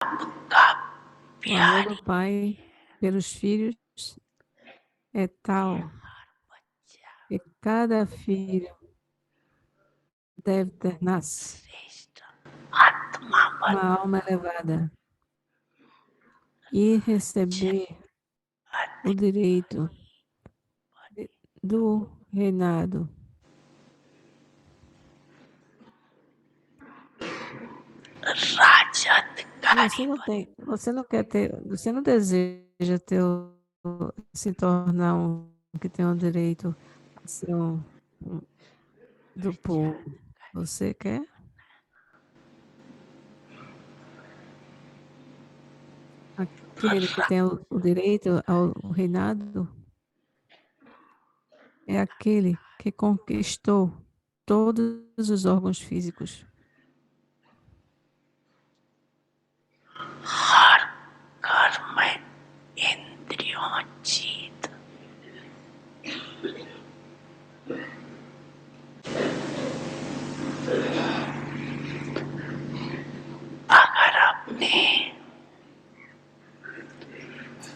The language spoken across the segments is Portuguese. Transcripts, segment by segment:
O amor do pai pelos filhos é tal que cada filho deve tornar-se uma alma elevada e receber o direito do reinado. Você não deseja se tornar um que tem o direito a ser do povo. Você quer? Aquele que tem o direito ao reinado é aquele que conquistou todos os órgãos físicos.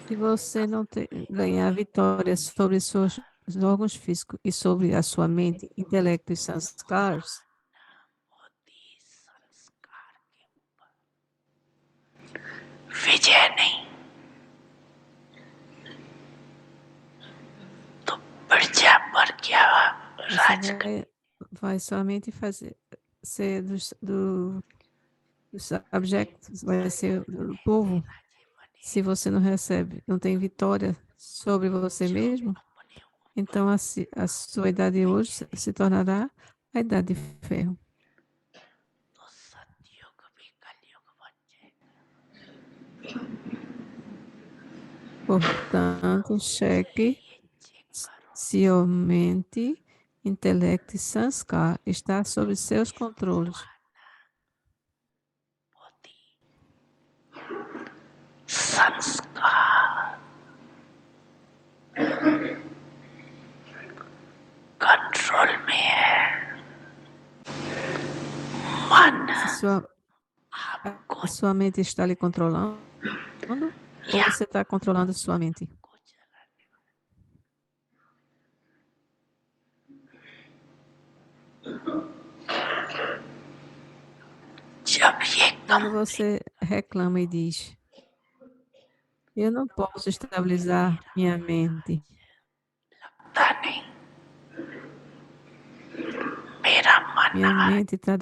Se você não ganhar vitória sobre seus órgãos físicos e sobre a sua mente, intelecto e sanskars, você vai somente fazer ser dos subjects, vai ser do povo. Se você não recebe, não tem vitória sobre você mesmo, então a sua idade hoje se tornará a idade de ferro. Portanto, cheque se a mente, intelecto e sanskar está sob seus controles. Se a sua mente está lhe controlando, ou você está controlando sua mente? Quando você reclama e diz, eu não posso estabilizar minha mente. Minha mente está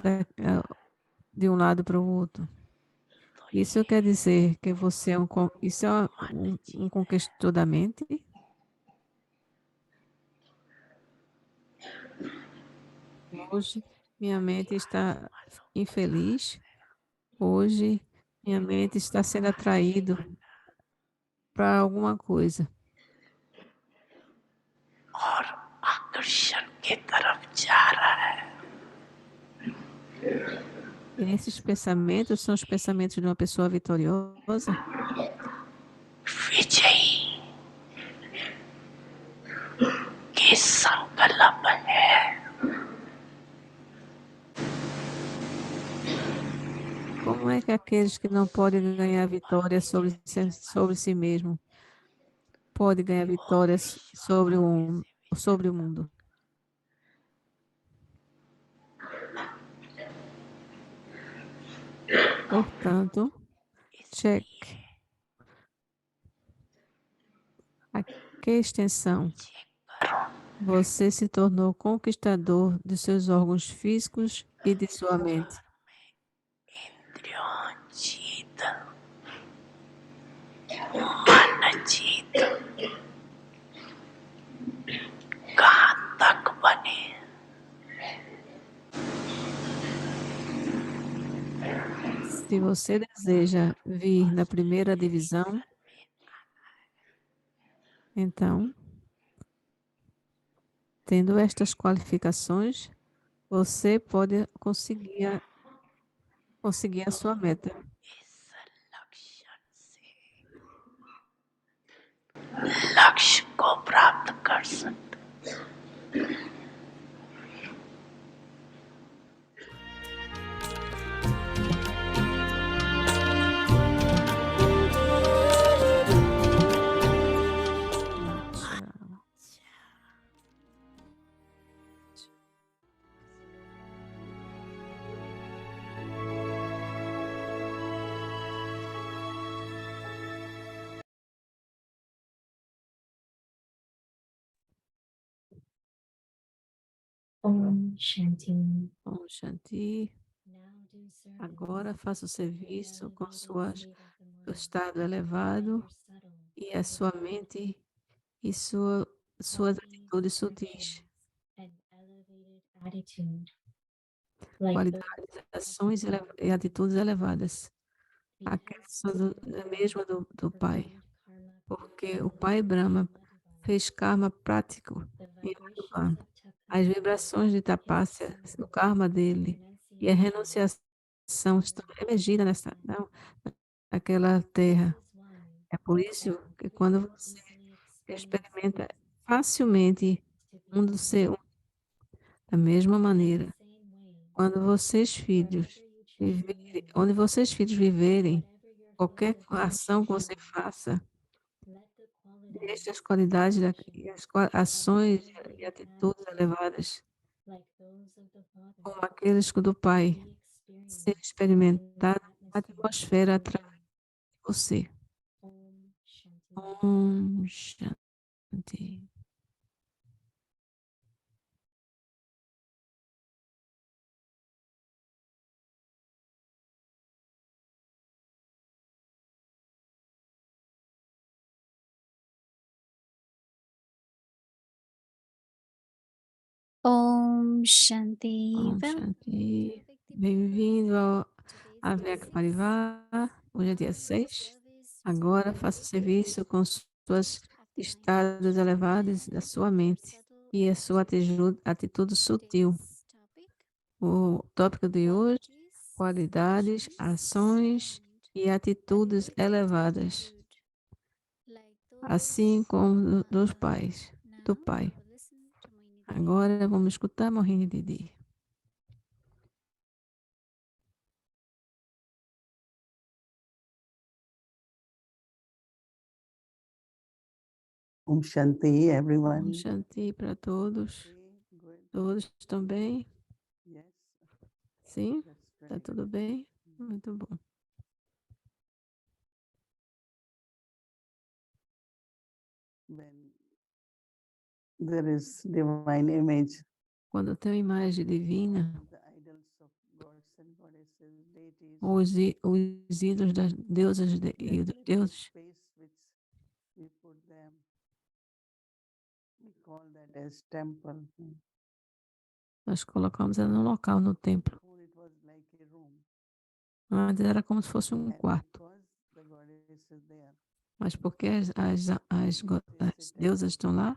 de um lado para o outro. Isso quer dizer que você é um conquistador da mente? Hoje, minha mente está infeliz. Hoje, minha mente está sendo atraído para alguma coisa. E esses pensamentos são os pensamentos de uma pessoa vitoriosa? Como é que aqueles que não podem ganhar vitória sobre si mesmo podem ganhar vitórias sobre o mundo? Portanto, check. A que extensão você se tornou conquistador de seus órgãos físicos e de sua mente? Se você deseja vir na primeira divisão, então, tendo estas qualificações, você pode conseguir a sua meta. Om Shanti. Om Shanti. Agora faça o serviço com seu estado elevado e a sua mente e suas atitudes sutis, qualidades, ações e atitudes elevadas. Aquelas são mesmo do Pai, porque o Pai Brahma fez karma prático em Madhuban. As vibrações de Tapácia, o karma dele e a renunciação estão emergidas naquela terra. É por isso que quando você experimenta facilmente um do seu, da mesma maneira, quando vocês filhos viverem, onde vocês filhos viverem, qualquer ação que você faça, deixe as qualidades e as ações e atitudes elevadas, como aqueles do Pai, ser experimentado na atmosfera através de você. Om Shanti. Om Shanti. Om Shanti. Bem-vindo à Vek Parivar. Hoje é dia 6. Agora faça o serviço com suas estados elevados da sua mente e a sua atitude sutil. O tópico de hoje, qualidades, ações e atitudes elevadas, assim como dos pais, do pai. Agora vamos escutar Mohini Didi. Om Shanti, Om everyone. Shanti para todos. Okay, good. Todos estão bem? Yes, Sim? that's Está great. tudo bem? Muito bom. When there is divine image, Quando tem uma imagem divina, the idols of gods and goddesses, deities, os ídolos das deusas e that dos little deuses, space which we put them, we call that as temple. nós colocamos ela no local, no templo. Before it was like a room, Antes era como se fosse um and quarto, because the goddess is there, mas porque as deusas estão lá,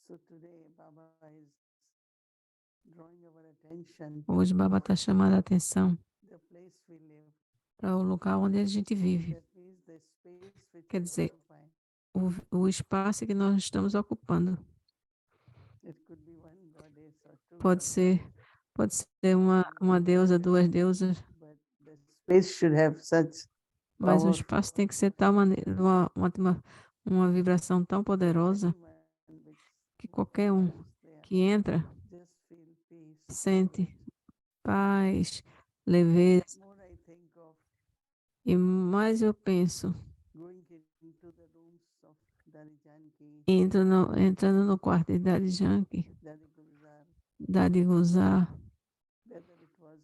so today Baba is drawing our attention hoje Baba está chamando a atenção the place we live. para o local onde a gente vive. That means the space which Quer we dizer, occupy. o espaço que nós estamos ocupando. It could be one goddess or two Pode goddesses, ser uma deusa, duas deusas, but the space should have such mas o power. espaço tem que ser tal maneira, uma vibração tão poderosa Anyone which que qualquer um enters there que entra just feel peace. sente paz, leveza. More I think of E mais eu penso, going into the rooms of Dari Janki, entrando no quarto de Daddy Yankee, Dari Gulzar, Daddy Gozar, whether it was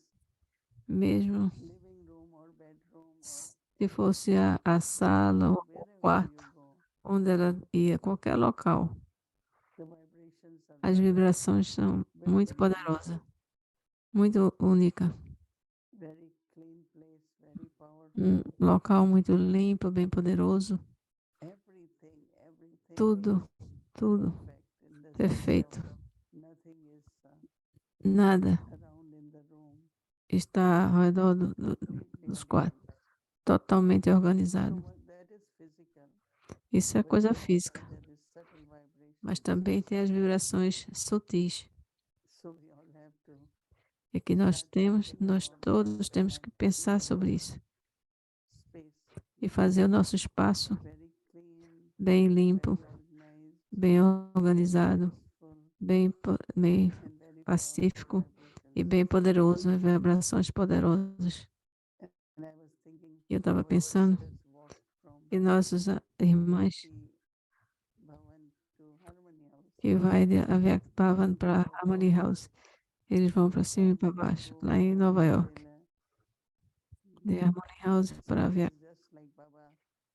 mesmo living room or bedroom or se fosse a sala ou o wherever quarto, you go, onde ela ia, qualquer local, the vibrations are as very, vibrações são very, muito very poderosas, muito única. very clean place, very powerful. Um local muito limpo, bem poderoso, Everything tudo, is tudo perfect in the sense perfeito. of nothing is Nada around in the room. está ao redor Completely dos clean. quartos, totalmente So organizado. that is physical, Isso é but coisa also física, there is subtle vibration. mas também tem as vibrações sutis. So we all have to É que start thinking nós about todos that temos and que pensar keep sobre our isso space e fazer o nosso espaço very clean, bem very limpo, organized, bem very organizado, peaceful, bem and very pacífico powerful e vibrations. bem poderoso, vibrações poderosas. And I was thinking Eu estava our pensando sisters walked from que nossas irmãs Bhakti Bhavan to Harmony House. que vai de Aviakpavan para Harmony House. Eles vão para cima e para baixo, lá em Nova York. De Harmony House para Aviak.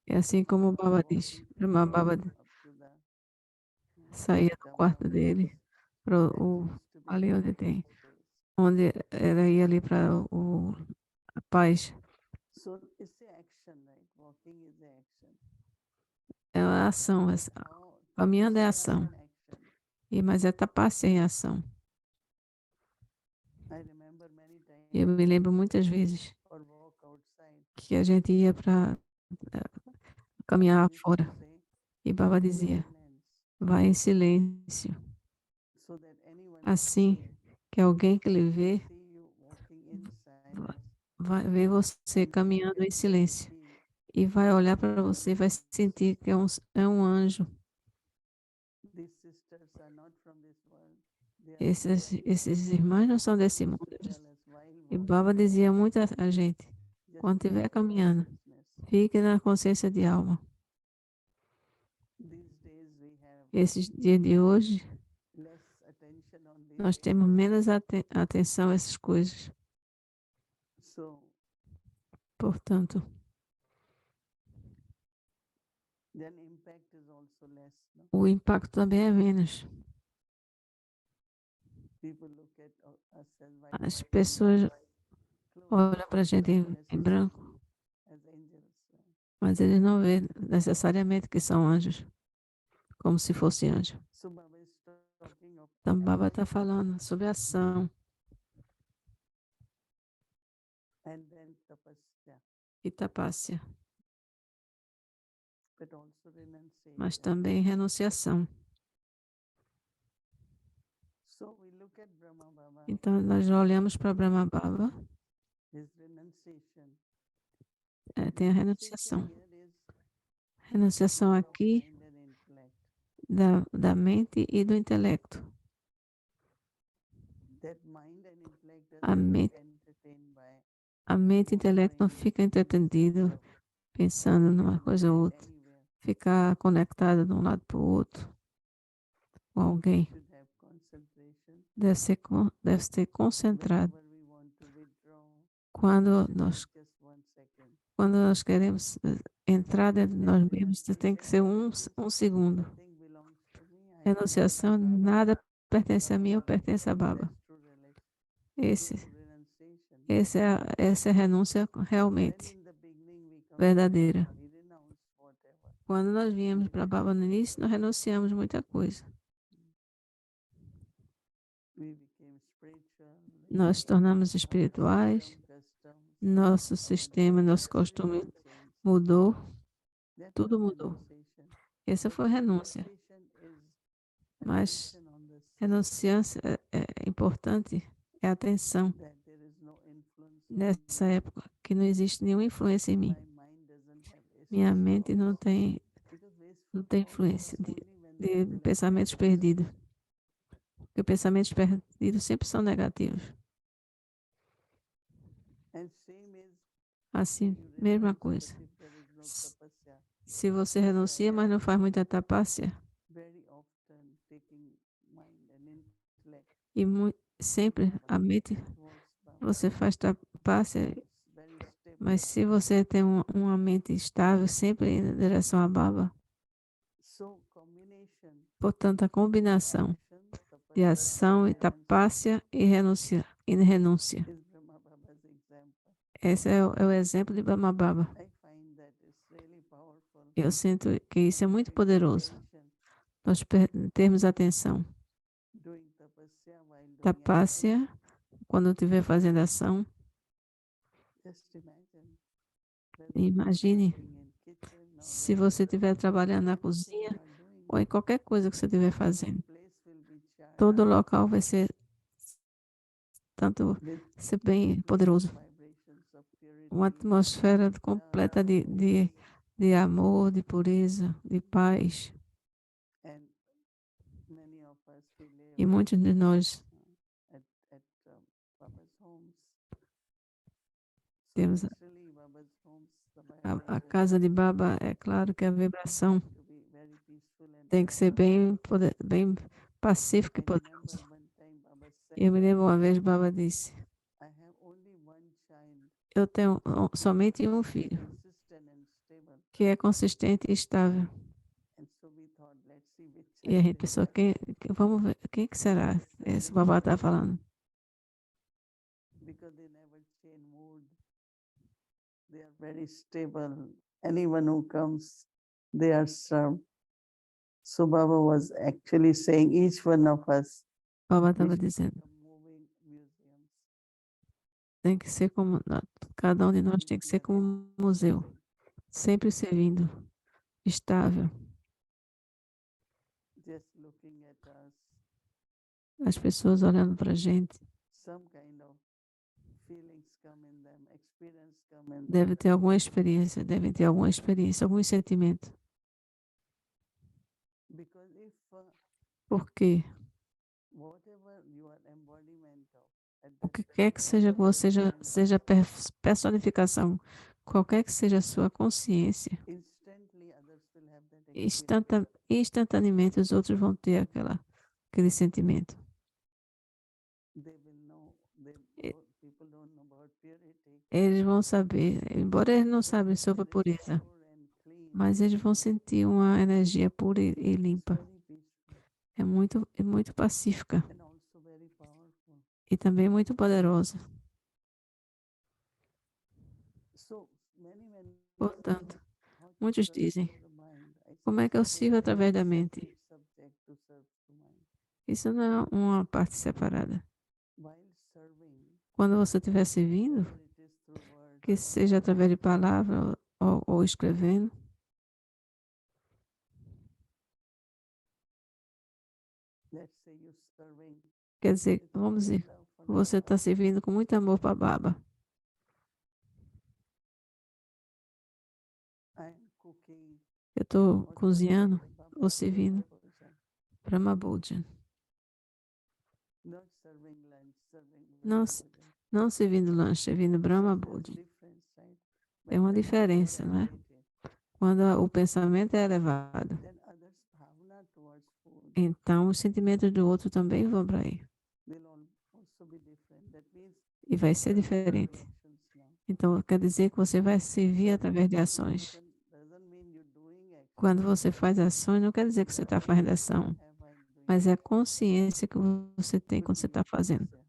É assim como o Baba diz. Brahma Baba saía do quarto dele para ali onde tem, onde era ir ali para a paz. So it's a action, right? Walking is a action. É a ação, caminhando é Tapasya ação. is an action. Mas é tapasya em ação. I remember many Eu times me lembro muitas vezes or walk outside. que a gente ia para caminhar Baba used to fora say, e Baba "Go in dizia: silence," vai em silêncio, so that anyone who assim see que alguém que lhe will vê see you walking in va- silence vai ver você and they caminhando em can silêncio feel e vai olhar that para you are você e vai there. sentir que é um anjo. These sisters are not from this world. They are Esses irmãos não são Baba desse used mundo. to tell us while E walking, Baba dizia muito a gente: just quando keep estiver that caminhando, consciousness. fique na consciência de alma. These days we have Esses dias de hoje, less attention on these nós temos things. menos atenção a essas coisas. So Portanto, then impact is also less. No? o impacto também é menos. People look at us as white, As white in pessoas clothes, olham para a gente not em branco, necessarily as angels. mas eles não vêem necessariamente que são anjos, como se fosse anjo. So Baba is talking of Então, Baba está action falando sobre ação and then tapasya, e tapasya, but also mas renunciation. também renunciação. So we look at Brahma Baba, Então, nós olhamos para Brahma Baba, his renunciation. tem a Renunciation renunciação. here is Renunciação separating of aqui mind and intellect. da mente e do intelecto. That mind and intellect A doesn't get mente, entertained by a mente e o intelecto não wandering fica in the sense entretendido of pensando numa coisa ou connected outra, anywhere. ficar conectado de um lado para o outro com alguém. Should have concentration. Deve ser concentrado. Whenever we want to withdraw, Quando should nós, take just 1 second. quando nós queremos entrar dentro de nós And mesmos, tem que renunciation ser means um segundo. nothing belongs to me. I belong to Renunciação, Baba. nada pertence a mim ou Baba. pertence a Baba. That's true Esse, true renunciation. essa é a renúncia When realmente in the beginning we come to verdadeira. Baba, we renounce whatever. Quando nós viemos para Baba no início, nós renunciamos muita coisa. We became spiritual. Nós tornamos espirituais, Customs, nosso our sistema, nosso costume everything changed. mudou, That was tudo mudou. renunciation. Essa But foi a renúncia. renunciation is Mas attention on the self, renunciância é importante, é atenção. that there is no influence on Nessa me. época que não existe nenhuma influência em mim. My mind doesn't have Minha wasteful mente não thoughts. tem, Because não wasteful tem thought influência comes only when the de intellect pensamentos is perdidos. concerned. Porque pensamentos perdidos sempre são negativos. And same is Assim, when you mesma renounce, coisa. but if there is no tapasya. Se você renuncia, mas não faz muita tapasya, Very often taking mind and intellect e to sempre Baba, a mente, towards Baba. você faz tapasya, It's very stable. mas se você tem uma mente estável, sempre em direção a Baba, So combination portanto, a combinação action, de tapasya ação e and renunciation tapasya e renúncia. is Brahma Baba's example. Esse é o exemplo de Brahma Baba. I find that it's really powerful. Eu sinto que isso é muito poderoso. Attention, Nós termos atenção. doing tapasya while doing action. Tapasya, quando estiver fazendo ação, Just imagine. whether imagine you're working in kitchen or se whether você estiver trabalhando na anything you cozinha are doing, ou em qualquer coisa que você estiver the whole fazendo. place will be charged Todo local vai ser tanto with ser bem pleasant poderoso. vibrations of Uma purity, atmosfera completa love, de amor, de pureza, de paz. and many of us we live E muitos de nós at Baba's homes. So temos naturally Baba's homes, the a vibration casa de Baba, é claro que a vibração to be very peaceful and Tem que ser bem, bem pacífico e I remember poderoso. one time Baba said Eu me that lembro uma vez, Baba disse, I have only one child eu tenho somente um who is filho, consistent and stable. que é consistente e estável. And so we thought, let's see which E a child gente is pensou, that. vamos ver, quem que They será? were Esse serving Baba está falando. because they never change mood. They are very stable. Anyone who comes, they are served. So Baba was actually saying each one of us, Baba we estava should dizendo, become moving museums. tem que ser como, cada um de nós Always tem que we ser are como um museu, serving, sempre servindo, estável. just looking at us, As pessoas olhando para a gente, some kind of feelings come in them, experience come in them. deve ter alguma experiência, devem ter alguma experiência, algum sentimento. Because if Porque whatever your embodiment of at o that que quer que particular seja que você moment, seja personificação, qualquer que seja a sua consciência, instantly others will have that experience. instantaneamente os outros vão ter aquele sentimento. They will know. E- People don't know about purity, Eles vão saber, embora eles não but sabem that sobre a energy pureza, pure and clean, mas eles vão sentir uma energia pura e it's limpa. very peaceful É muito pacífica and also very powerful. e também muito poderosa. So many say, Portanto, how to muitos serve dizem, through the mind. I say como é que eu this is sirvo através da mente? separate subject to serve through mind. Isso não é uma parte separada. While serving, Quando você estiver servindo, whether it is through words que or seja através de palavra ou escrevendo, let's say you're serving quer dizer, with vamos great dizer, love for você Baba. está servindo com muito amor para Baba. I'm cooking Eu estou or serving cozinhando the ou Baba servindo Brahma Bhojan. para Mabudjan. Not serving lunch, serving Não, Brahma Bhojan. não servindo lanche, servindo Brahma So there's Bhujan. difference, right? Tem But uma when you are diferença, né? elevated, Quando o pensamento é elevado, then others' bhavana towards food então os sentimentos do outro também vão para aí. will also be different. That means E vai you ser serve diferente. through actions now. Então, quer dizer que você vai servir Serving através de through ações. action doesn't mean you're doing action, Quando você faz ações, não quer dizer que but você está fazendo awareness ação, have while doing mas é a action consciência que você tem could quando você be está fazendo. tapasya.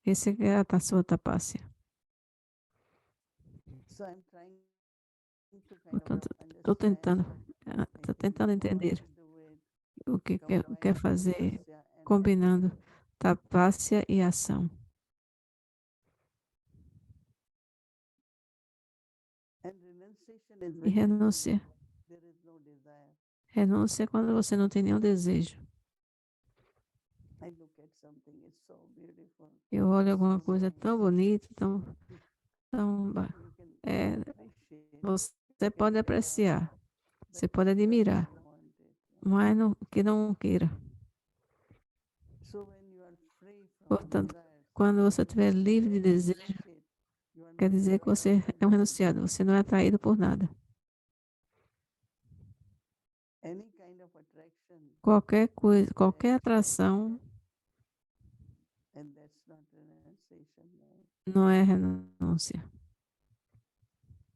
Esse é a sua tapácia. So I'm trying to kind of Portanto, understand estou tentando how entender to do it, o que é combining fazer, tapasya and combinando action. tapácia e ação. And renunciation is E very different. renúncia. There is no desire. Renúncia é quando você não tem nenhum desejo. I look at something, it's so beautiful, Eu olho alguma so coisa nice. tão bonita, tão You can é, appreciate, você you can pode admire, apreciar, but você pode just admirar, don't want it. mas não, que não queira. So when you are free from Portanto, desires, quando você estiver livre you de are desejo, renunciate. You are quer not dizer que attracted você by é um anything. renunciado, você não é atraído por nada. Any kind of attraction, Qualquer coisa, qualquer that's atração and that's not renunciation. No. não é renúncia.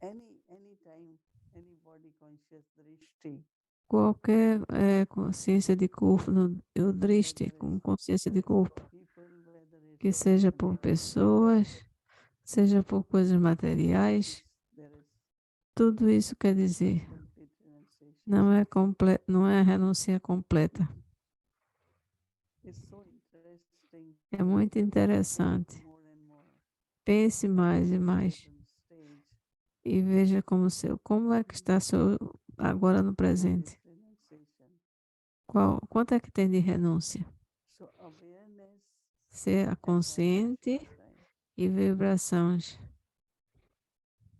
Any time, any body conscious drishti, Qualquer consciência de corpo, eu driste whether com it's consciência de corpo, people, whether que it's seja por material, pessoas, seja por coisas this, materiais, there is tudo isso quer dizer, complete renunciation. não é a renúncia completa. It's so interesting É muito to think interessante. more and more Pense at mais e this mais present stage. e veja como é que está seu agora no What is presente. renunciation? Quanto é que tem de renúncia? So awareness Ser and consciente vibration, right? e vibrações.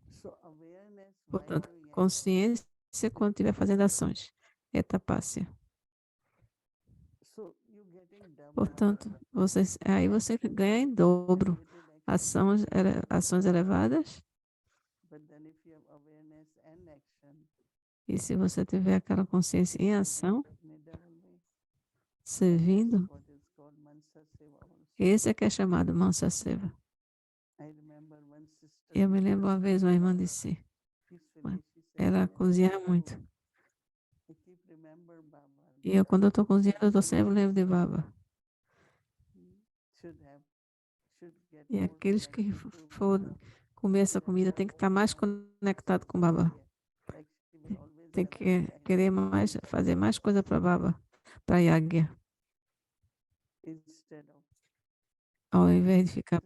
So awareness while Portanto, doing action. consciência quando estiver fazendo ações. Etapácia. So you getting double Portanto, aí você ganha em dobro elevated action, ações elevadas, but then if you have awareness and action, E se você tiver aquela consciência em ação, Nidavalli, servindo, what is called Mansa Seva also. esse é que é chamado Mansa Seva. I remember one sister Eu me used to lembro uma speak vez uma irmã Baba disse, peacefully. She said, ela whenever cozinha I muito. cook, I keep remember Baba. E eu, quando eu estou cozinhando, eu estou Actually, sempre lembro de Baba. should have, should get E more aqueles que connected to for Baba. comer essa comida tem que estar mais conectado com Baba. Like she will always Tem have que this querer idea mais, fazer mais coisa para Baba, para Yagya, instead of, ao invés de ficar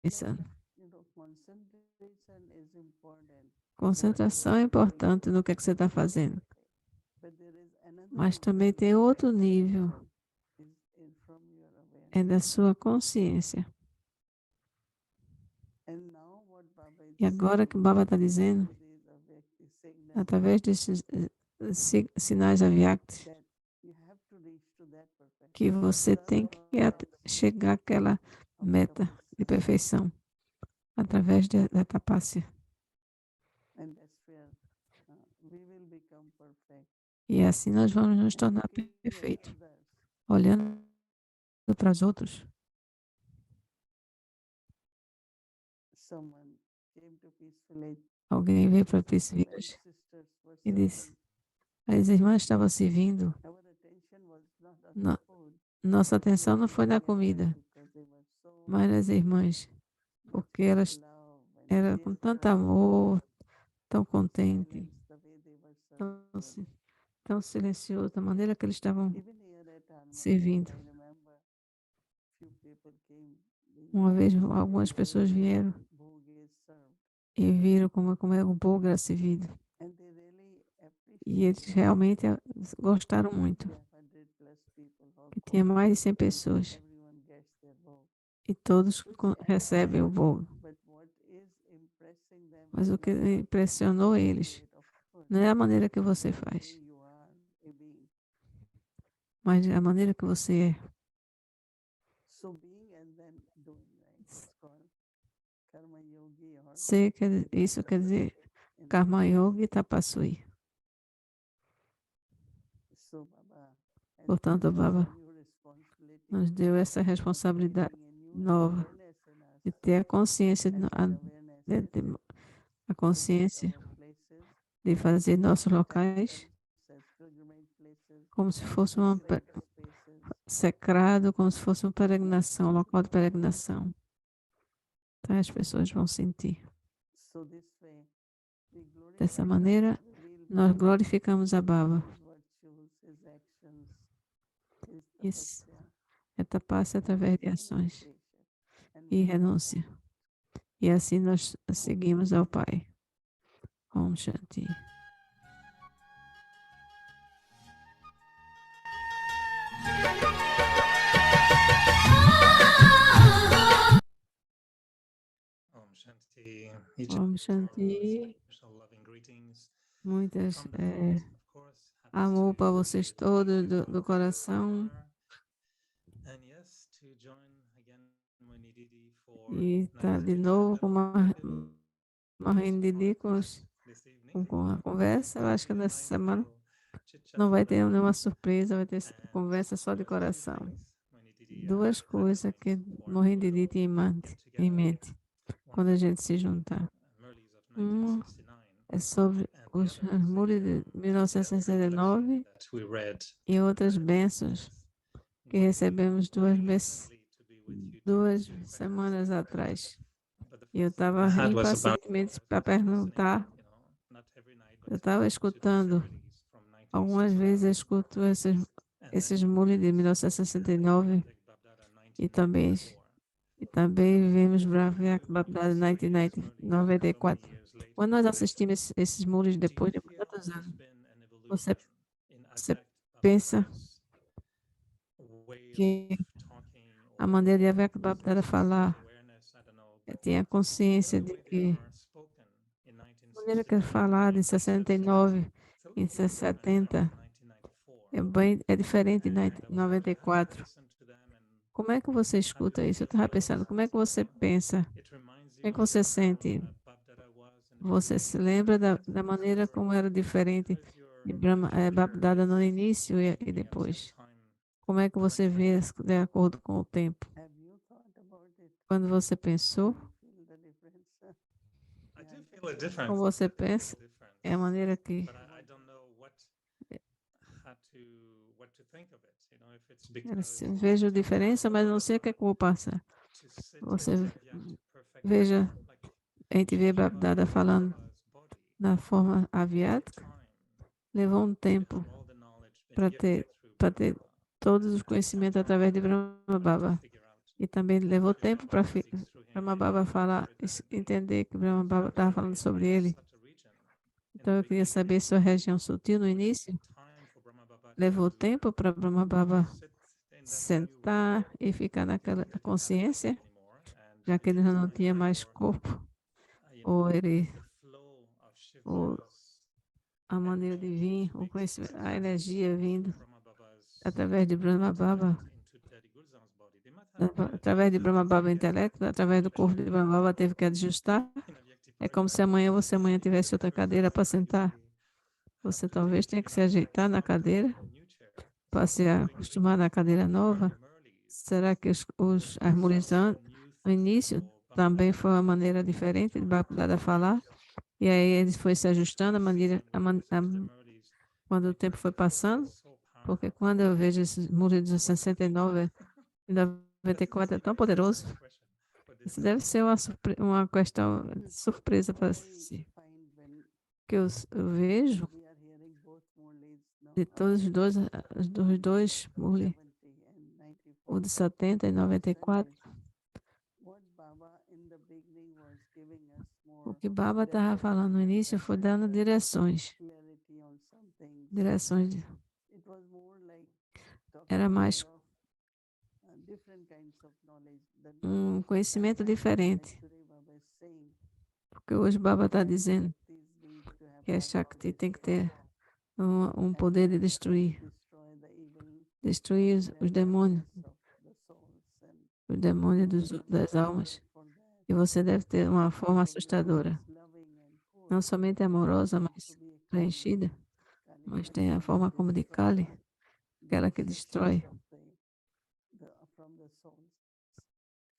pensando. concentration is important. Concentração é importante no que é que você está fazendo. But there is another Mas também tem outro nível, is from your awareness. é da sua consciência. And now what Baba is E agora que o Baba está dizendo, through these avyakti signals, através desses sinais avyakti, that you have to reach to that perfection. que você tem que chegar àquela meta de perfeição, através da tapácia. And that's where we will become perfect. E assim nós vamos nos And tornar looking at perfeitos. others, Olhando para os outros, someone came to Peace Village, alguém veio para Peace many Village sisters were e disse, serving. as irmãs estavam servindo, Our attention was not on no- the food, nossa but we atenção não foi na appreciate them comida, because they were so mas nas irmãs, porque with elas love and eram com tanto cheerful, amor, tão contentes, silence, the way they were serving. tão silencioso, da maneira que eles estavam Even here at Harmony, servindo. I remember few people came, they Uma vez saw algumas the pessoas way vieram bhog is served, e viram como é o bolo era servido. and they really E eles appreciated. realmente gostaram muito. There are 100 plus people who Que tinha come, mais de 100 pessoas everyone gets their bhog. e todos recebem o bolo. But what is impressing them Mas is o que not the impressionou eles rate of food, não é a maneira que você the way faz, you are a being. mas a maneira que você é. So being and then doing, right? It's called karma yogi or Isso quer dizer in Karma Yoga e Tapasui. so Baba has Portanto, given us Baba a new responsibility nos deu essa of responsabilidade creating a new nova awareness in us. de ter a consciência, And that awareness de- is de- a to make consciência our places de fazer nossos locais as pilgrimage places, como se fosse uma sacred spaces. secrado, como se fosse uma peregrinação, um local de peregrinação. Então as pessoas vão sentir. So this way, we Dessa glorify maneira, the real nós Baba, glorificamos a Baba. his virtues, his actions, his Isso tapasya, é tapar-se através de ações renunciation. And e then renúncia. E assim nós seguimos ao Pai. Om Shanti. Om Shanti. Each Om Shanti. special loving greetings Muitas from the heart, of course. Happy amor para to vocês be todos with you do coração. and yes, to join again Moini Didi for E tá nice de chit novo chat com and uma also Didi parties this evening. com a conversa. Eu acho que Maybe a nessa semana mindful chit chat não vai ter for nenhuma surpresa, vai ter and conversa só de there are two coração. things Moini Didi Duas had in coisas que mind for Morrendo de when Didi em we get em together. mente One quando a is gente se the juntar. Merlis of Uma 1969 é sobre and the os other is muros de a together 1969 reflection that we read e outras this bênçãos que way recebemos recently to be with you two duas to semanas practice. atrás. But the E eu first thing I estava had was about impacientemente para just listening, perguntar. not every night, but Eu estava to these escutando. Merlis from Algumas vezes eu 1969 escuto and esses then muros de Bhakti 1969 Babdada e também, 1994. vimos For you Bravyak who Babdada study these Merlis so many 1994. years Quando later, nós assistimos esses muros do you depois de feel tantos there's anos, been an você, evolution in você Advaita pensa Babdada's way que of talking a or maneira de of Bravyak Babdada expressing his falar awareness, I don't know, but tinha even consciência the de way they que are spoken in a maneira que ele 1969 and falava em 1970, 69 it's a em little bit different than 70 in 1994. é diferente de And I was like, how do you 94. listen to them and Como é que você how do escuta they isso? Eu feel estava things? pensando, como é que você pensa? It reminds Como é you que você of how sente? Babdada was Você se lembra da maneira como era diferente de Bapdada no início e depois? Como é que você vê de acordo com o tempo? Have you thought about it? Quando você pensou, Feel the difference? I do Yeah. feel a difference. como você pensa, é a maneira que But I don't know what to think of it. You know, if it's eu because vejo diferença, mas não sei o que é que eu vou passar. to sit Você in Savyat perfect, veja, like a gente vê Bapdada falando Baba's body, na forma took aviática, time levou um to get tempo through all the knowledge been para given ter, through para Brahma ter Baba, todos os and at the same conhecimentos time através de Brahma to Baba. figure out E também levou if tempo para Brahma Baba speaks through him, Brahma he Baba will falar, interpret that. entender que Brahma Baba estava falando sobre ele. Such a region. In Então the eu queria beginning, saber sua região sutil no would it início. take time for Brahma Baba Levou to tempo para Brahma Baba sit in that new sentar realm, e ficar naquela given that he didn't have a body consciência, anymore, and já que it ele took já não time tinha mais for corpo, you ou know, ele, the flow of ou Shiva's a maneira de energy vir, to o be conhecimento, a expressed energia vindo through Brahma Baba's através de Brahma Baba, intellect into Daddy Gulzar's body. They might have através de Brahma Baba adjusted intelecto, através do corpo de Brahma Baba teve que ajustar. in a Vyakti É como se paragraph. amanhã tivesse outra cadeira para sentar. Basically, have Você to talvez tenha que se ajeitar na cadeira a new chair. para se acostumar na cadeira nova. Será que as mulheres no início também foi uma maneira diferente de Bapdada falar? E aí eles foi se ajustando a maneira, quando o tempo foi passando? Porque quando eu vejo esses múltiplos de 69 e 94 é tão poderoso, isso deve ser uma questão de surpresa para si. Find when Que eu vejo we are hearing both Murlis, no, de todos os dois Murli, 70 and 94. o de 70 e 94, What Baba in the beginning was giving us o more que Baba estava falando no início foi dando direções. clarity on some things. Direções. It was more like Era talking mais of different kinds of knowledge. conhecimento diferente. Today Baba is saying Porque hoje Baba está dizendo these need to have que a power Shakti tem que ter um poder de destruir. destroy the evil Destruir os demônios, of the souls and os demônios das almas. for that E você deve ter uma forma assustadora. loving and full Não somente amorosa, mas to be a preenchida. Kali Mas tem a forma como de Kali, aquela que destrói. from the souls.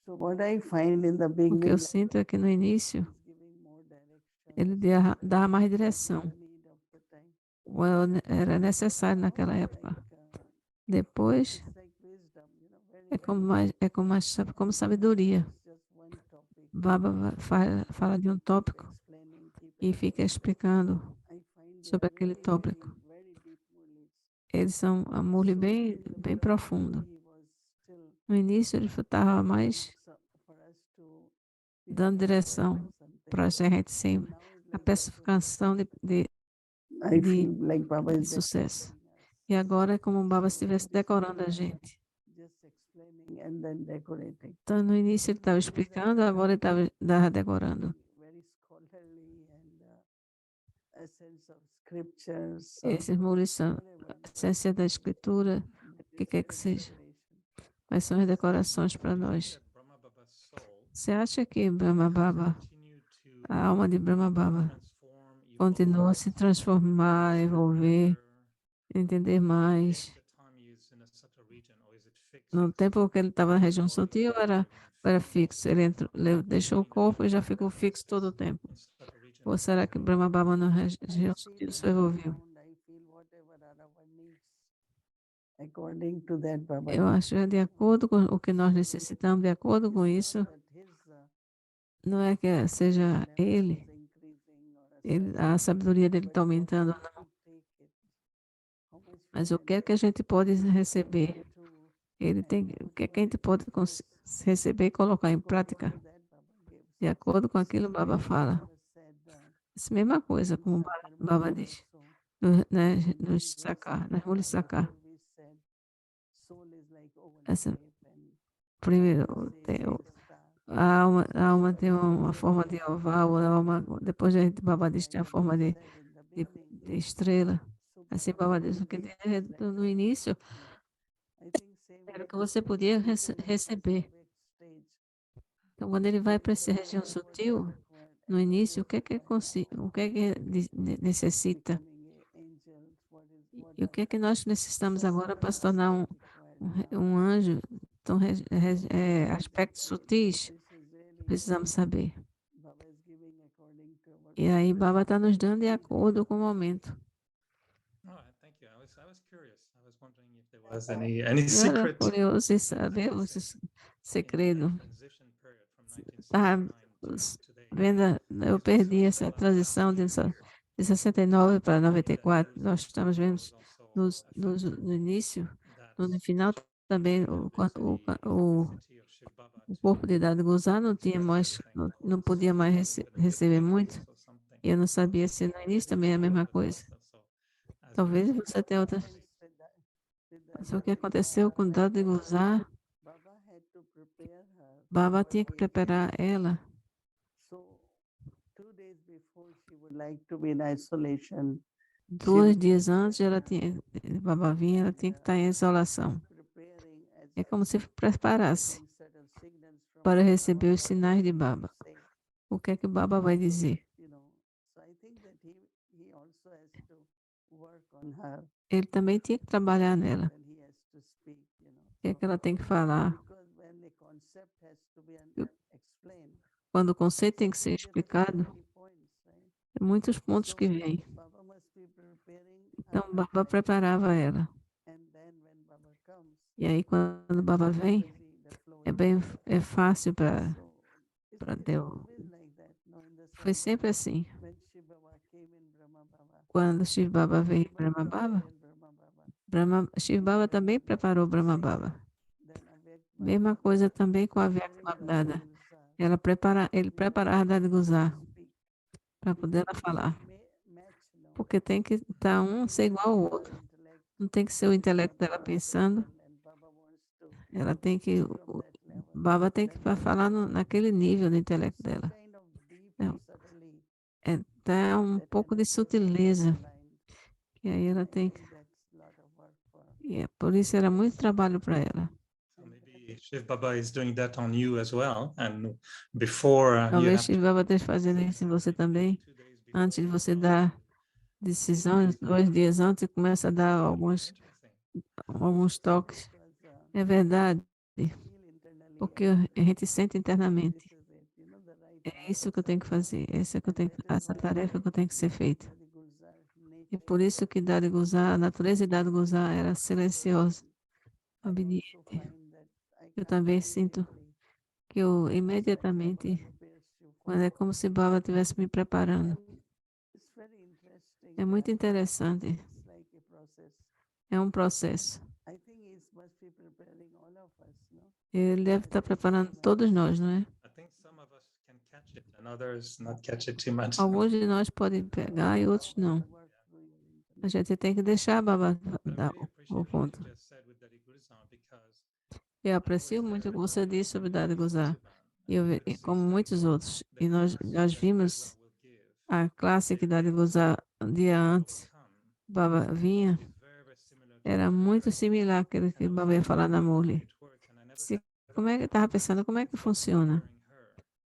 So what I find in the O que beginning eu sinto é que no início is giving more direction. ele dá mais direção. The need of the time. Era necessário naquela época. Depois It's like wisdom, very como sabedoria. just one topic Baba fala de um tópico explaining, keep e fica explicando I find sobre aquele tópico. very deep Murlis. Eles são a Murli bem profundo. He was still No início ele estava mais for us to dando direção para a gente sem a pacificação I de feel like Baba is sucesso. E agora é como o Baba estivesse decorando a gente. just explaining and then decorating. Então no início ele estava explicando, agora ele estava decorando. Very scholarly and a sense of scriptures. Esses muros são a essência da escritura, o que quer que seja. Mas são as decorações para nós. Você acha que Brahma Baba, a alma de Brahma Baba, continua a se transformar, evolver, entender mais? No tempo que ele estava na região sutil, era fixo. Ele deixou o corpo e já ficou fixo todo o tempo. Ou será que Brahma Baba na região sutil se evolveu? I feel whatever are our needs. According to that, Baba. Eu acho que de acordo com o que nós necessitamos, de acordo com isso, that his não é que seja ele, increasing or a sabedoria dele está aumentando, não. take it. How much Mas o que é que a gente pode receber? O que é que a gente pode receber e colocar em prática? that Baba gives. De acordo com aquilo que o Baba fala. Said Essa mesma coisa, como o Baba diz, nos sacar, nas mulheres sacar. we said soul is like Essa, and primeiro, a alma tem uma forma de oval, depois a gente, Baba diz que tem a forma de estrela. Assim, Baba diz o que no início I think same era o que você podia receber. stage Então, quando ele vai para essa região sutil, no início, o que é que necessita? E o que é que nós necessitamos agora para se tornar um anjo? Então, aspectos sutis, precisamos saber. E aí, Baba está nos dando de acordo com o momento. All right, thank you. I was curious. I was wondering if there was any Eu era secret curioso em saber o segredo. transition period from Tá 1969 to today. vendo, eu perdi essa transição de 69 para 94. Nós estamos vendo no início, no final também, o corpo de Dada Gozar não tinha mais, não podia mais receber muito. E eu não sabia se no início também é a mesma coisa. Talvez você tenha outra. Mas o que aconteceu com Dada Gozar, Baba tinha que preparar ela. So 2 days before she would like to be in isolation, 2 dias antes, Baba vinha, ela tinha que estar em isolação. preparing as É como se preparasse certain signals from para receber os sinais de Baba. O que é que Baba vai dizer? So I think that he also has to work on her Ele também tinha que trabalhar nela. when he has to speak, O que é que ela tem que falar? because when the concept has to be explained, Quando o conceito tem que ser explicado, many points, right? tem muitos pontos que vêm. Baba must be preparing Então, Baba preparava ela. and then when Baba comes, E aí, quando Baba vem, the flow é fácil para it's ter always like that, no? In the Foi sense sempre assim. when Shiv Baba came in Brahma Baba, Quando Shiv Baba veio em Brahma Baba, Brahma Baba, Shiv Baba também preparou Brahma Baba. then Avyakt Mesma coisa também com a Vyakta Babdada. Ele preparava Dada Guzar para poder ela falar. Porque tem que estar ser igual ao outro. Não tem que ser o intelecto dela pensando. Ela tem que. Baba tem que falar naquele nível do intelecto dela. É até um pouco de sutileza. E aí ela tem que. E é por isso era muito trabalho para ela. So maybe Shiv Baba is doing that on you as well. And before you Talvez have Shiv Baba esteja fazendo isso em você também. Antes de você dar decisões, 2 dias antes, começa a dar alguns toques. É verdade, porque a gente sente internamente. É isso que eu tenho que fazer, essa tarefa que eu tenho que ser feita. E por isso que Dada Gozar, a natureza de Dada Gozar era silenciosa, obediente. Eu também sinto que eu imediatamente, quando é como se Baba estivesse me preparando. É muito interessante. É um processo. Ele deve estar preparando todos nós, não é? I think some of us can catch it and others not catch it too much. Alguns de nós podem pegar e outros não. A gente tem que deixar a Baba dar o ponto. Eu aprecio muito o que você disse sobre Dada Gozar, e como muitos outros. E nós vimos a classe que Dada Gozar um dia antes, Baba vinha, era muito similar àquilo que Baba ia falar na Murli. Como é que estava pensando, como é que funciona?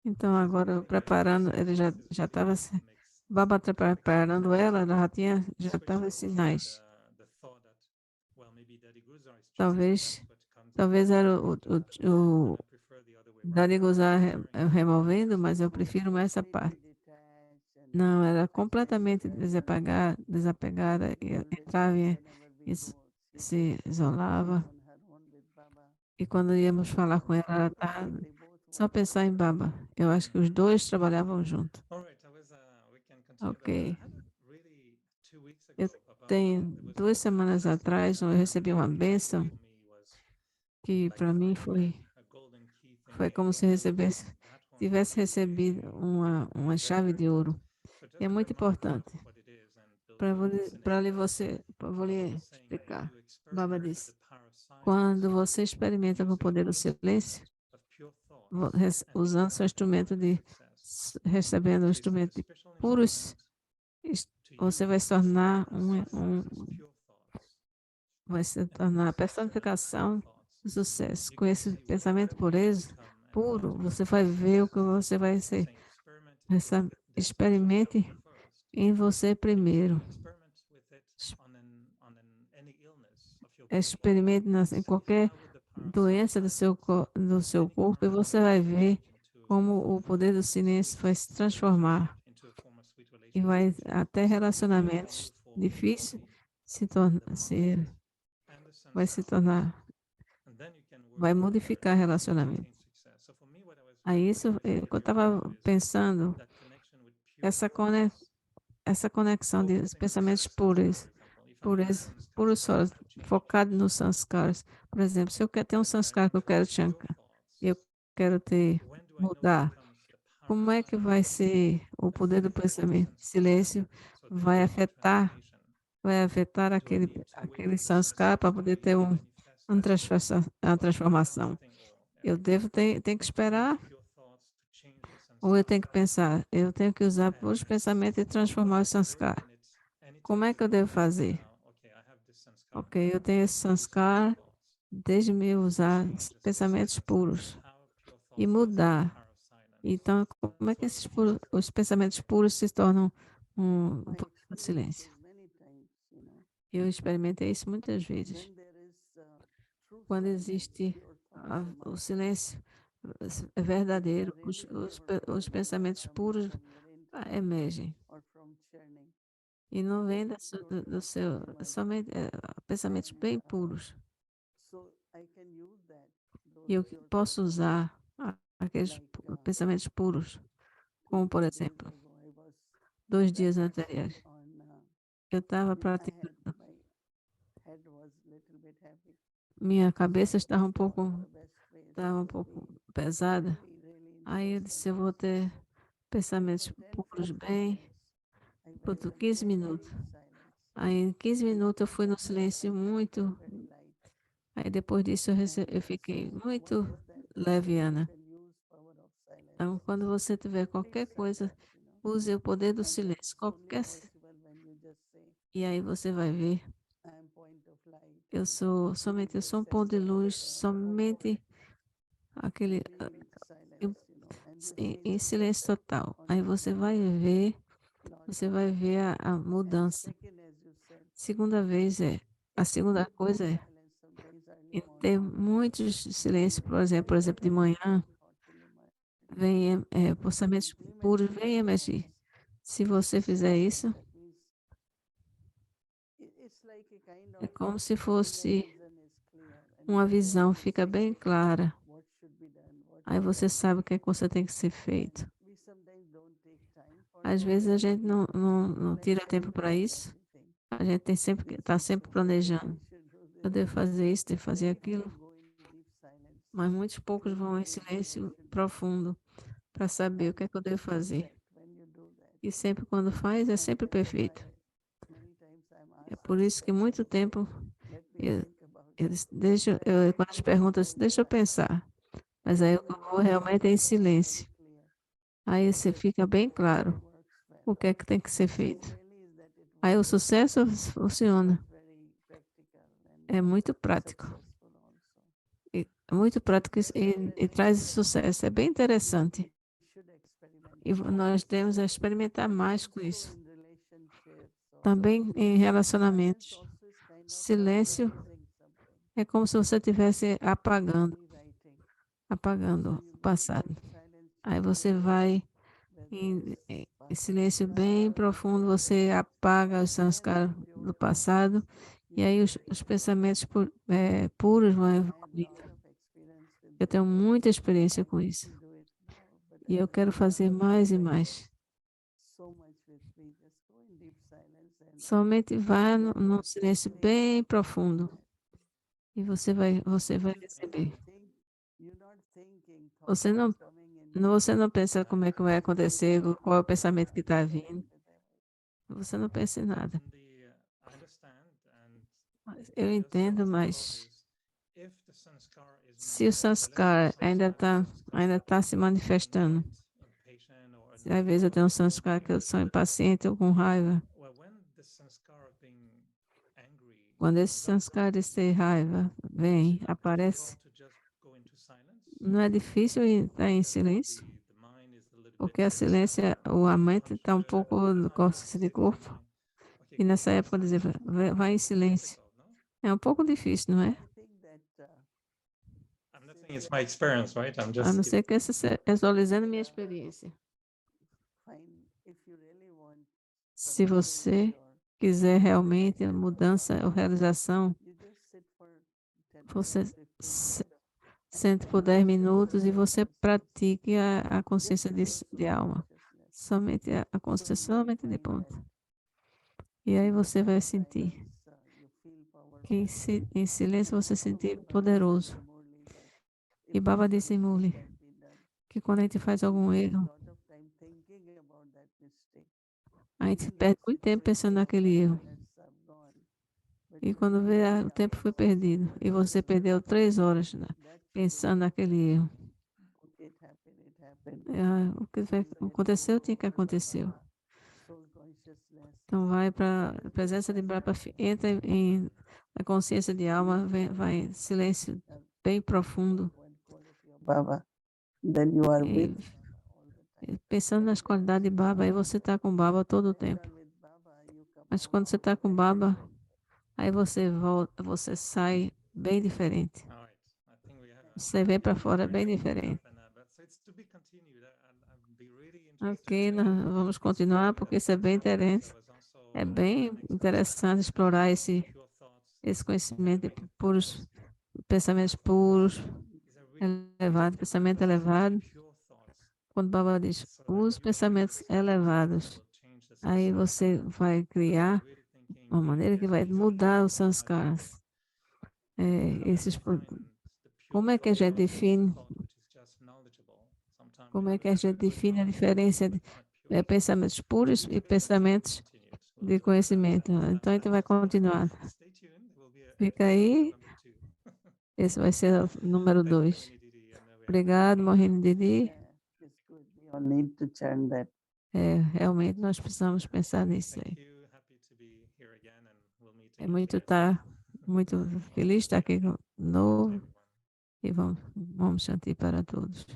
Então agora preparando, ele já estava Baba preparando ela já estava em sinais. Talvez era o Dada Gozar removendo, mas eu prefiro mais essa parte. Não, era completamente desapegada, entrava e se isolava. E quando íamos falar com ela estava só pensar em Baba. Eu acho que os dois trabalhavam junto. Ok. Eu tenho 2 semanas atrás, eu recebi uma bênção que para mim foi como se tivesse recebido uma chave de ouro. E é muito importante. Vou lhe explicar. Baba disse, quando você experimenta com o poder do silêncio, usando seu instrumento recebendo o instrumento de puros, você vai se tornar vai se tornar a personificação do sucesso. Com esse pensamento puro, você vai ver o que você vai ser. Experimente em você primeiro. Experimente em qualquer doença do seu corpo e você vai ver como o poder do silêncio vai se transformar e vai até relacionamentos difíceis vai se tornar, vai modificar relacionamento. Aí isso, eu estava pensando, essa conexão de pensamentos puros só, focado nos sanskaras. Por exemplo, se eu quero ter um sanskara que eu quero chancar, eu quero mudar, como é que vai ser o poder do pensamento? Silêncio vai afetar aquele sanskara para poder ter uma transformação. Eu tenho que esperar, ou eu tenho que pensar, eu tenho que usar puros pensamentos e transformar o sanskara. Como é que eu devo fazer? Ok, eu tenho esse sanskara, desde-me usar pensamentos puros e mudar. Então, como é que os pensamentos puros se tornam um I poder do experienced silêncio? it many times, Eu experimentei isso muitas vezes. When there is true Quando silence, existe pure thoughts and o mind, silêncio é which are verdadeiro, really never os coming pensamentos puros from your intellect emergem. or from churning. E não They vem totally do seu, optimize somente pensamentos and bem puros. so I can use that, E those eu pure posso thoughts and mind. usar aqueles Like pensamentos puros, como por 2 days exemplo, ago, I was 2 dias practicing anteriores, on, eu estava I had, praticando. my head was little bit heavy. Minha So cabeça I estava thought the best way is estava um to pouco be pesada. really, really in Aí pure eu disse, eu silence. vou ter And pensamentos for 10, puros 15 bem, minutes, I por went 15 minutos. very silence. Aí em 15 And minutos eu after fui no that, silêncio I felt muito. very light. Aí depois disso eu fiquei So what muito is that? You leviana. can use power of silence. Então, quando você tiver Complete qualquer coisa, silence, use o poder do and silêncio. that's only possible when you just say, E aí você vai ver, I am point of light. eu sou um ponto de luz, somente aquele Complete em, silence, and you see em the silêncio effect total. on Aí your mind, lot você of vai effect. ver a And mudança. second, as you said, Segunda vez a if segunda you coisa take é silence sometimes early em ter morning, muitos when silêncios, you have por very exemplo, de manhã, thoughts in your mind, vem and you pensamentos implement puros, it vem at home, emergir. Se você fizer isso, that means it's like a kind é of como se inner fosse vision is clear, and you uma know visão, fica bem clara. what should be done, what Aí should você not be sabe o que é done. que você tem que ser And feito. we sometimes don't take time for Às that. vezes a gente We não like tira tempo para scheduling isso. everything. A gente tem sempre que This estar is sempre so important. planejando. We should do Eu this. devo fazer isso, devo But fazer very few aquilo. go in deep silence Mas muitos poucos to vão em realize what silêncio should be done. profundo para saber o que é And que eu devo it's fazer. perfect when you do that. E sempre quando faz, é And sempre that's why perfeito. many times I'm É asked por this isso que muito question. tempo Let me eu, think about eu it. disse, And I quando as really perguntas, go in deixa eu silence. pensar. Mas And aí then eu you vou get the realmente em effect silêncio. very clear. Aí você fica bem It claro works well. o que é que tem que ser Success feito. really is that it Aí o works, sucesso but funciona. very practical and É muito prático. successful also. É muito prático Very e traz interesting. sucesso. É bem interessante. We should experiment E more. nós temos a experimentar mais com Also isso. in relationships also. Também em Silence relacionamentos. also is kind of Silêncio erasing something, é como se você estivesse rewriting. So apagando you o go passado. into silence Aí você today, vai whether em, it's em past silêncio bem sanskara, profundo, você apaga os very sanskaras pure do thoughts. passado, You e aí get os effect. pensamentos puros vão I had evoluir. lot of experience with Eu that. tenho muita And experiência I com want isso. to do it more, but E I eu quero don't have fazer time. mais e mais. So much with me. Just go in deep silence and Somente vá get num what you silêncio think bem you will profundo get. e você vai And you receber. think you're not thinking thoughts Você are não, coming in deep você não silence. pensa como é que vai acontecer, You qual é o think pensamento que está that vindo. whether Você não pensa em nada. I understand, and Eu just the entendo, thought mas is, if the sanskara is se o manifest, let's say sanskara sometimes ainda tá se I'm manifestando, quite impatient or às vezes eu annoyed tenho um or sanskara que eu sou impaciente ou com raiva. well, when the sanskara of being angry Quando esse comes up, sanskara de ser raiva is vem, it not aparece, difficult to just go into silence? não é difícil estar em silêncio? The mind is a little Porque a silêncio, a mente está um pouco no consciência de corpo. E nessa época dizer, vai em silêncio. É um pouco difícil, não é? I think that I'm not saying it's my experience, right? I'm A just não ser que eu estou dizendo minha experiência. fine if you really want Se some você change or quiser realmente mudança ou realização, you just sit for 10 você minutes, 15 se- minutes. sente por 10 minutos e você pratique a consciência de alma. Consciousness. Somente a consciência, So you will somente de find ponto. that E aí in você vai silence, sentir you feel que powerful. em silêncio And você also sentir Baba said poderoso. in Murli that E if Baba any disse em Muli mistake be done, que quando a gente faz we algum waste erro, lot of time thinking about that mistake. a gente And perde let's muito tempo suppose pensando just naquele 10 erro. minutes are gone. But E you quando spend vê, 3 o tempo hours foi perdido. E você perdeu 3 horas, né, that feeling pensando is naquele erro. okay, it happened, it happened. O que So let aconteceu go tinha que over the aconteceu. soul consciousness. Então vai para a presença de Brahma, entra na consciência de alma, vai em silêncio bem profundo. One quality of Baba. Then you are with E, Baba all the time. pensando nas qualidades de Baba, aí você está com Baba todo o When you tempo. are with Baba, you come Mas out quando você está com very Baba, different. aí você volta, você sai bem diferente. all right. I think we have Você vem para fora we bem have diferente. half an hour, but so it's to be continued. I'd be really Ok, interested nós vamos to continuar explore porque isso é bem some of this. I interessante. was also É bem an exercise interessante explorar pure thoughts, esse conhecimento de elevated puros, thoughts. pensamentos puros, Is a really elevado, beautiful word, pensamento doesn't it? elevado. Pure thoughts. Quando Baba diz, So that os you can have pensamentos experiences that elevados, will change the aí samskara. você vai I'm criar really thinking, uma maneira que vai yes, exactly mudar os how you put it. sanskaras. É, How can we find the pure como é que a gente thought as a define, thought which is just knowledgeable? Sometimes we como é have que a a very gente good define a knowledge, diferença de but not pure. pensamentos puros To e be continued, to be pensamentos continued. We'll de do another conhecimento? Então a gente vai continuar. Stay tuned. There will be Fica episode aí, number 2. esse vai ser o número Thank you, 2. Mohini Didi, and we have Obrigado, Mohini Didi. Yeah, it's good. We all need to chant that. Realmente nós precisamos pensar nisso aí. thank you. Happy to be here again, and we'll meet É again soon. muito feliz de estar aqui de novo Everyone. e vamos chantar para todos.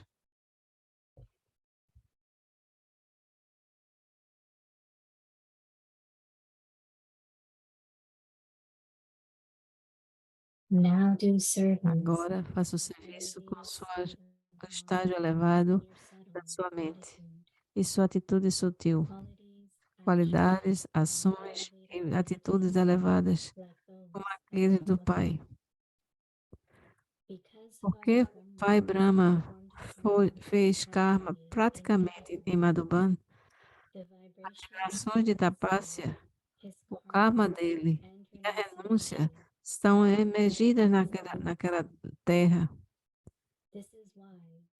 Now do servants Agora faça o serviço com o estágio elevado da sua mente e sua atitude sutil, qualidades, ações e atitudes elevadas, como aqueles do Pai. Porque Pai Brahma fez karma praticamente em Madhuban, as vibrações de Tapácia, o karma dele e a renúncia estão emergidas naquela terra.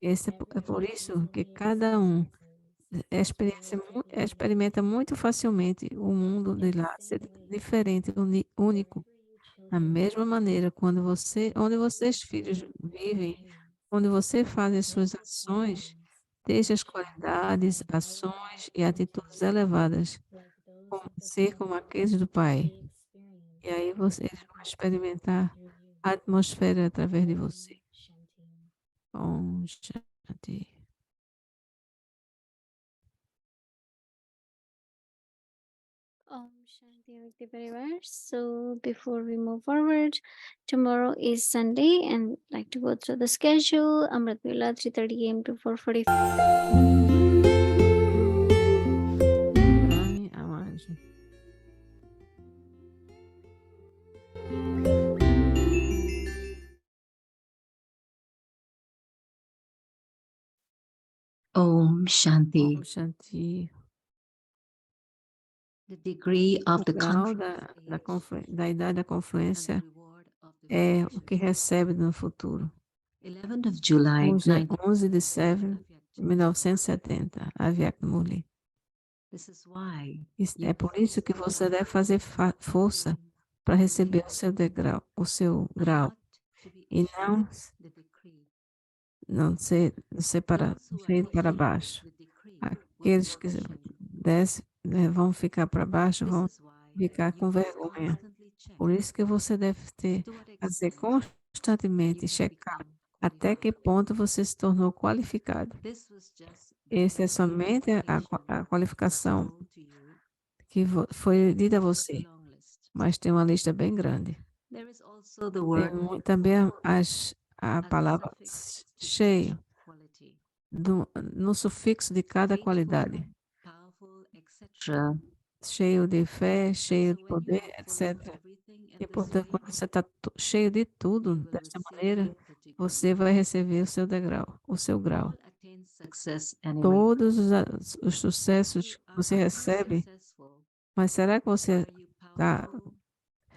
É por isso que cada um experimenta muito facilmente o mundo de lá ser diferente, único. Da mesma maneira, onde vocês filhos vivem, onde você faz as suas ações, deixe as qualidades, ações e atitudes elevadas, ser como aqueles do Pai. E aí vocês vão experimentar a atmosfera através de você. Om Shanti. Om Shanti Bhakti Parivar. So before we move forward, tomorrow is Sunday and like to go through the schedule. Amrit Vela 3:30 a.m. to 4:45. Brahmi Amanjo. Om Shanti. Om Shanti. The degree of O the grau da idade da and the confluência reward of the é o que future. recebe no futuro. 11th of July, 11 de setembro de 1970, Avyak Murli. This is why É por isso que você deve fazer força para receber o seu degrau, o seu grau, not to be e the decree. não ser Those who feito para achieve baixo. the decree Aqueles que descem, vão ficar para baixo, vão This is why ficar you com must vergonha. constantly check Por isso que você deve to what fazer extent constantemente, you have checar become Até que ponto você se tornou qualificado? This was just the Essa é somente a qualification qualificação told to you. que foi dita a There's a você, long list. mas tem uma lista bem grande. There is also the Tem word também full a as a palavra suffix to cheio, each quality. no sufixo de cada Faithful, qualidade. powerful, etc. Cheio de fé, And cheio so de when you poder, are full of etc. everything in E, this portanto, way, quando você está cheio de tudo you will dessa receive maneira, your particular você vai grade. receber o seu degrau, o seu grau. All attain success anyway. Todos os But sucessos que você recebe, successful, mas será que você are you está powerful,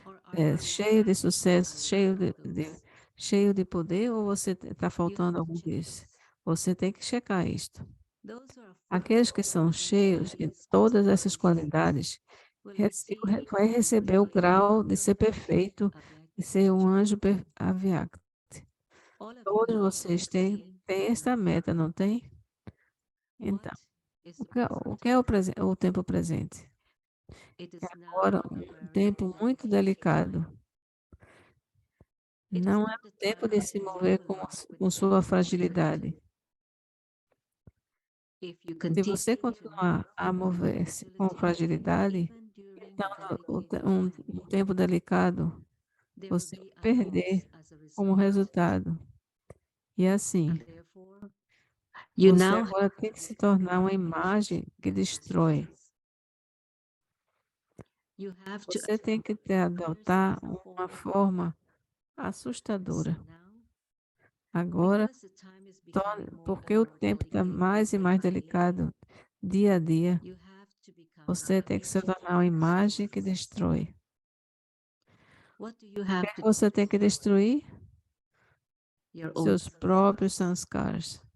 or are you cheio de lacking sucesso, a little of those? cheio de poder, ou você está You faltando have to algum check desses? this. Você tem que checar isto. Those who are full Aqueles que são in cheios all de these todas essas qualities qualidades will rece- receive vai the receber o virtual grau de ser impeccable perfeito, Avyakt de ser um teacher. anjo aviaco. All of you Todos have vocês this têm, aim têm in esta mind. meta, não tem? Então, What is o the que, present o que é time? o tempo presente? It É is now agora a um very tempo muito delicate delicado. time. It is Não é not o the tempo time de se to mover mobilize with com sua faith and fragilidade. certainty. If you Se você continue to continuar move a with mover-se com fragility, fragilidade, even during então, a delicate um time, tempo delicado, there will você vai be a perder loss as a como result. resultado. E assim, And therefore, you você now agora have tem to que se tornar uma become imagem que that destrói. destroys. You have to Você tem que adotar uma forma assustadora. So now, Agora, because the time is becoming more porque and o more tempo está delicate mais e day mais by day, delicado, dia a dia, you have to become você a tem que se virtue tornar uma that imagem que destroys. destrói. What do you O have que to você tem que destroy? destruir? Your own Seus próprios sanskars. sanskars.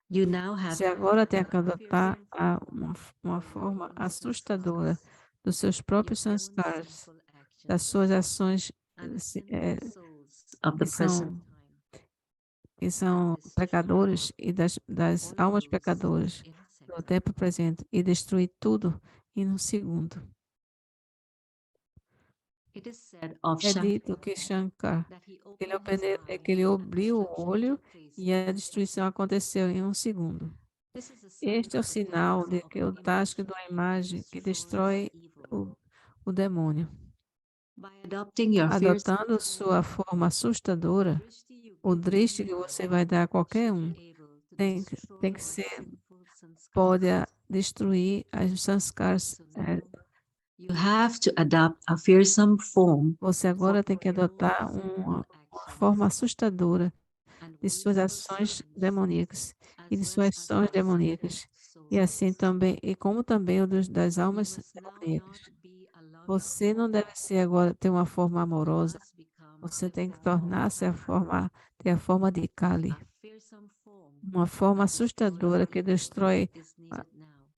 You now have Você to agora tem adopt que a adotar fearsome form uma of your forma own assustadora sanskars, dos seus próprios your own sanskars, sinful das actions, suas ações and se- sinful souls of the que present são, time, que são destroy pecadores e das all of almas those pecadoras in a do second. tempo presente e destruir tudo em um segundo. It is said of É Shankar dito que Shankar, that he ele, opened his que ele eye and abriu o destruction olho took place e in a a destruição second. aconteceu em um segundo. This is a sign Este é o of the sinal task de of que an o tasco image de uma that imagem que destroys destrói evil. o demônio. By adopting your fearsome Adotando sua form, forma assustadora, o driste que você vai dar a qualquer um tem que ser, pode destruir as sanskars. You have to adopt a fearsome form Você agora tem que adotar uma forma assustadora de suas ações demoníacas e de suas ações demoníacas. E assim também, e como também o das almas demoníacas. Você não deve ser agora ter uma forma amorosa. Você tem que tornar-se ter a forma de Kali, uma forma assustadora que destrói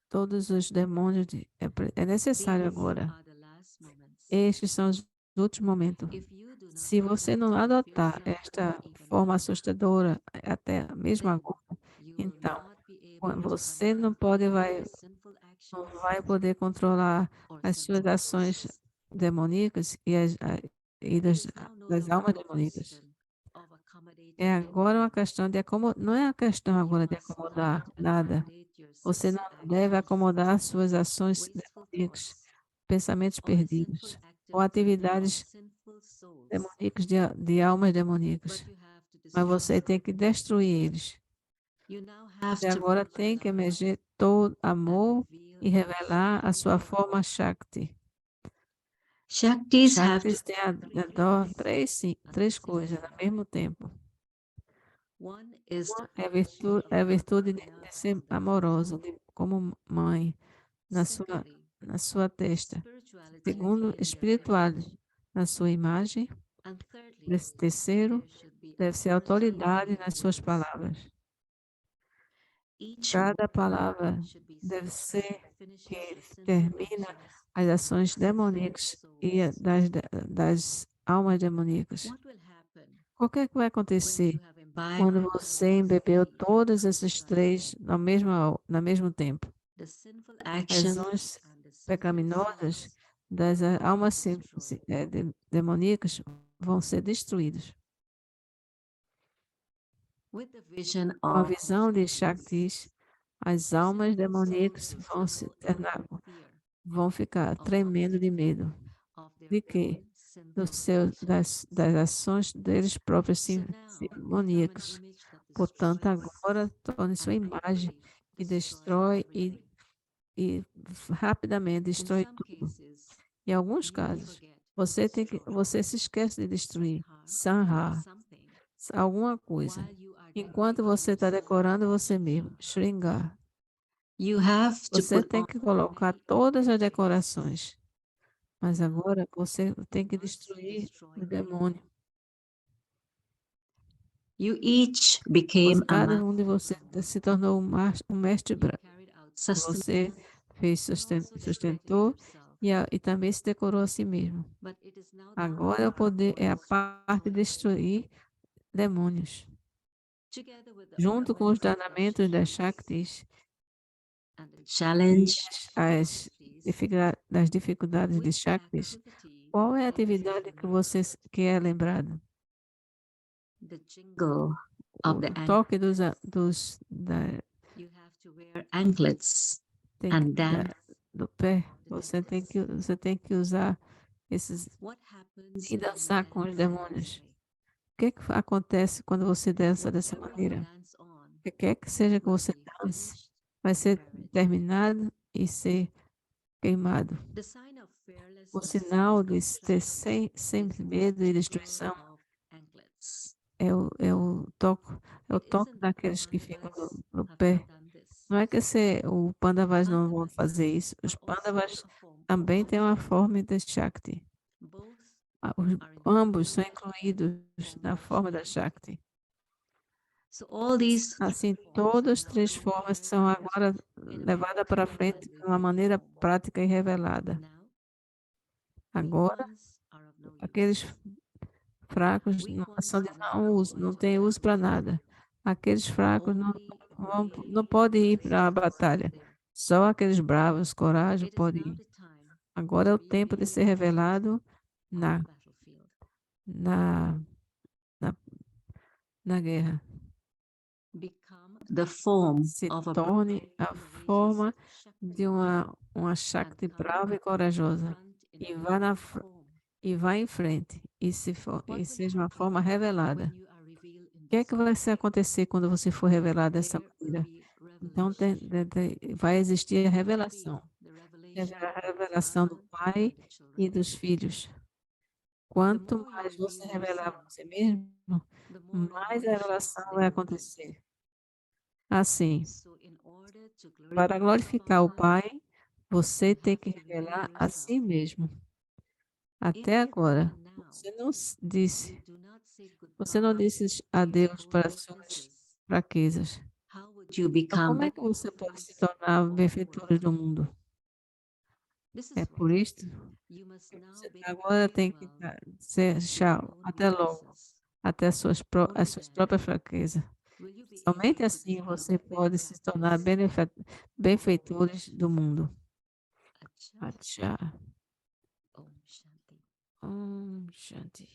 todos os demônios. É necessário agora. Estes são os últimos momentos. Se você não adotar esta forma assustadora até mesmo agora, então você não vai poder controlar as suas ações demoníacas e das almas demoníacas. É agora uma questão de acomodar, não é a questão agora de acomodar nada. Você não deve acomodar suas ações demoníacas, pensamentos perdidos, ou atividades demoníacas de almas demoníacas. Mas você tem que destruir eles. Você agora tem que emergir todo amor e revelar a sua forma Shakti. Shaktis have Shaktis tem três coisas ao mesmo tempo. One is É a virtude de ser amorosa, como mãe, na sua testa. Segundo, espiritual, na sua imagem. Terceiro, deve ser autoridade nas suas palavras. Cada palavra deve ser que termina as ações demoníacas e das almas demoníacas. O que é que vai acontecer quando você embebeu todos esses três no mesmo tempo? As ações pecaminosas das almas demoníacas vão ser destruídas. With the vision Com a of visão de Shaktis, as almas demoníacas vão souls se tremble tornar, with fear vão ficar of tremendo de medo. of their De quê? own Do sinful seu, actions. das ações deles próprios So now become an demoníacos. image that Portanto, destroys agora torne sua and imagem quickly que destroys destrói everything. e rapidamente In destrói some tudo. cases, Em alguns you casos, forget to você destroy se esquece de destruir Sanhar, Sanha, something, alguma coisa, while you are enquanto decorating você está yourself. decorando você mesmo, Shringar. You have to Você put tem on que colocar many todas as faces. decorações, mas Now, agora você tem que you must destruir destroy o demônio. You each Pois became a cada master de vocês braver. se tornou um mestre You branco. carried out sustenance Você fez and also decorated sustentou yourself. e também se decorou a si mesmo. But it is now the Agora é o part poder, for é a destroying parte de destruir demônios. together with the Junto com os ornaments of danamentos das Shaktis Shaktis and the e challenge as das dificuldades de which Shaktis, activity qual é a is atividade que remembered? você que é lembrado? The jingle O of the toque ankle. you You have to wear anklets tem and que, dance do pé. the Você tem que usar esses What happens e when you dançar com os dance in this demônios. way? O que acontece quando você dança dessa Whatever you maneira? dance on O que quer que seja que will você be dance, finished vai and ser buried. terminado e ser queimado. The sign of O fearlessness sinal and de ter destruction sem is the medo e jingle destruição of anklets. é o toque, It toque isn't that daqueles que ficam Pandavas no have pé. not done this. Não é que o Pandavas não vão Pandavas fazer isso. Os are also Pandavas a form também of têm uma Shakti. forma de Shakti. Both are Ambos são included incluídos in na the forma da Shakti. Shakti. So all these Assim, forms are todas as now três formas carried são out agora in a levadas para practical frente and de uma revealed maneira form. prática e revelada. Now, weak Agora, ones are of no aqueles use. fracos Weak são ones de cannot go não into têm uso para battle. nada. Aqueles fracos Only não brave, podem ir para a courageous batalha. are there. Só aqueles bravos, coragem, It is podem now ir. the time Agora é to o be tempo de ser revealed revelado on na, the battlefield. na, na, na guerra. Become the form Se of a torne brave, a courageous forma Shakti de uma and Shakti come brava e at corajosa. front in E a vá, revealed form. e vá em frente. E What will seja uma happen forma revelada. when you are revealed in O que é this que vai way? acontecer quando você for revelado dessa There will maneira? be Então, revelation. vai existir a There will revelação. be the É revelation a of the revelação do Father Pai and the children. e dos filhos. The Quanto more you mais você reveal revelar yourself, você mesmo, the more mais a revelations revelação there vai will be. acontecer. Assim, So in order to para glorify the glorificar o Father, Pai, você you tem have que to reveal revelar a si yourself. mesmo. Até If agora, until now você não disse, you do not say você não goodbye disse to adeus your para as suas weaknesses, fraquezas. how would you Então, como é become que você pode se benefactors tornar of the benfeitores world? do mundo? This É is por why isto you must que now você bid agora tem que farewell ser to your tchau, own até logo, weaknesses. até as Only suas then próprias fraquezas. will you be Somente able to assim become você pode se tornar benefactors benfeitores do mundo. Acha. Acha. Om Shanti. Om Shanti.